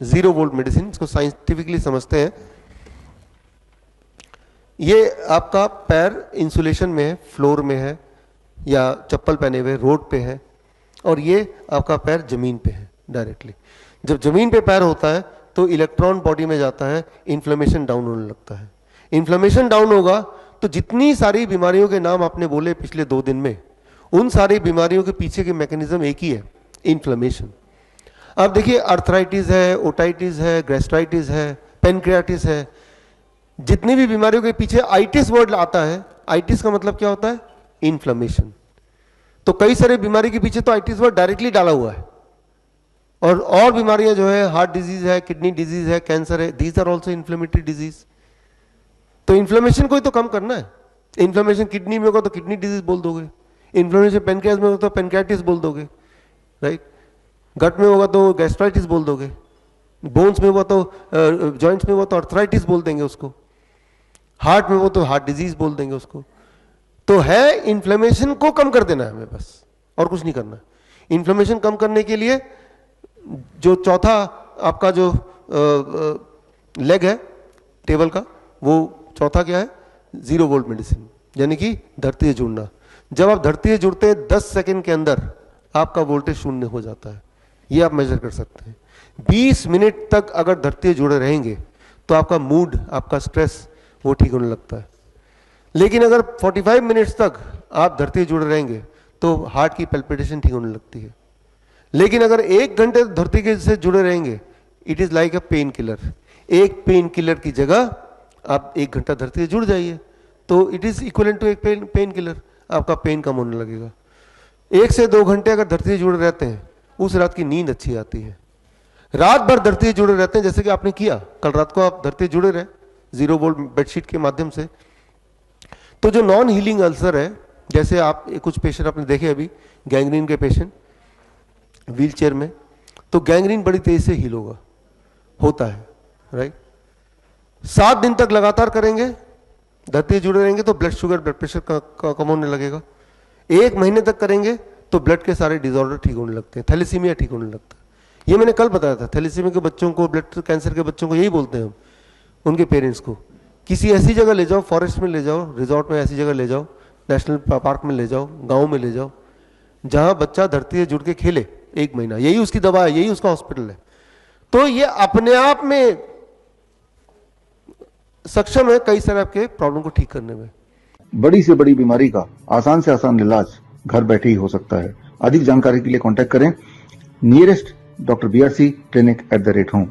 0 volt medicine, इसको scientifically समझते हैं। ये आपका पैर इंसुलेशन में है, फ्लोर में है या चप्पल पहने हुए रोड पे है, और ये आपका पैर जमीन पे है डायरेक्टली। जब जमीन पे पैर होता है तो इलेक्ट्रॉन बॉडी में जाता है, इन्फ्लेमेशन डाउन होने लगता है। इन्फ्लेमेशन डाउन होगा तो जितनी सारी बीमारियों के नाम आपने बोले पिछले 2 दिन में, उन सारी बीमारियों के पीछे के मैकेनिज्म एक ही है, इन्फ्लेमेशन। अब देखिए, अर्थराइटिस है, ओटाइटिस है, गैस्ट्राइटिस है, पेनक्रियाटिस है, जितनी भी बीमारियों के पीछे आइटिस वर्ड आता है, आइटिस का मतलब क्या होता है? इन्फ्लेमेशन। तो कई सारे बीमारी के पीछे तो आइटिस वर्ड डायरेक्टली डाला हुआ है। और बीमारियां जो है, हार्ट डिजीज है, किडनी डिजीज है, कैंसर है, these are also inflammatory disease. तो इन्फ्लेमेशन को ही तो कम करना है। इन्फ्लेमेशन किडनी में होगा तो किडनी डिजीज बोल दोगे, इन्फ्लेमेशन पेनक्रियास में होगा तो पेनक्रियाटिस बोल दोगे, राइट? गट में होगा तो गैस्ट्राइटिस बोल दोगे, बोन्स में हुआ तो जॉइंट्स में हुआ तो अर्थराइटिस बोल देंगे उसको, हार्ट में हो तो हार्ट डिजीज बोल देंगे उसको। तो है, इन्फ्लेमेशन को कम कर देना है हमें, बस, और कुछ नहीं करना। इन्फ्लेमेशन कम करने के लिए जो चौथा आपका जो लेग है टेबल का, वो चौथा क्या है? 0 वोल्ट मेडिसिन, यानी कि धरती से जुड़ना। जब आप धरती से जुड़ते हैं 10 सेकंड के अंदर आपका वोल्टेज शून्य हो जाता है, ये आप मेजर कर सकते हैं। 20 मिनट तक अगर धरती से जुड़े रहेंगे तो आपका मूड, आपका स्ट्रेस वो ठीक होने लगता है। लेकिन अगर 45 मिनट्स तक आप धरती से जुड़े रहेंगे तो हार्ट की पैल्पिटेशन ठीक होने लगती है। लेकिन अगर 1 घंटे धरती से जुड़े रहेंगे, it is like a pain killer. एक पेन किलर की जगह आप 1 घंटा धरती से जुड़ जाइए तो इट इज इक्वलेंट टू एक पेन किलर, आपका पेन कम होने लगेगा। 1 से 2 घंटे अगर धरती से जुड़े रहते हैं, उस रात की नींद अच्छी आती है। रात भर धरती से जुड़े रहते हैं, जैसे कि आपने किया, कल रात को आप धरती से जुड़े रहे 0 वोल्ट बेडशीट के माध्यम से, तो जो नॉन हीलिंग अल्सर है, जैसे आप कुछ पेशेंट आपने देखे अभी, गैंग्रीन के पेशेंट व्हील चेयर में, तो गैंग्रीन बड़ी तेजी से हील होता है, राइट? 7 दिन तक लगातार करेंगे, धरती से जुड़े रहेंगे तो ब्लड शुगर, ब्लड प्रेशर कम होने लगेगा। 1 महीने तक करेंगे तो ब्लड के सारे डिसऑर्डर ठीक होने लगते हैं, थैलेसीमिया ठीक होने लगता है। ये मैंने कल बताया था, थैलेसीमिया के बच्चों को, ब्लड कैंसर के बच्चों को यही बोलते हैं हम उनके पेरेंट्स को, किसी ऐसी जगह ले जाओ, फॉरेस्ट में ले जाओ, रिजॉर्ट में ऐसी जगह ले जाओ, नेशनल पार्क में ले जाओ, गाँव में ले जाओ, जहाँ बच्चा धरती से जुड़ के खेले 1 महीना, यही उसकी दवा है, यही उसका हॉस्पिटल है। तो ये अपने आप में सक्षम है कई सारे आपके प्रॉब्लम को ठीक करने में। बड़ी से बड़ी बीमारी का आसान से आसान इलाज घर बैठे ही हो सकता है। अधिक जानकारी के लिए कांटेक्ट करें nearest doctor BRC clinic @ home.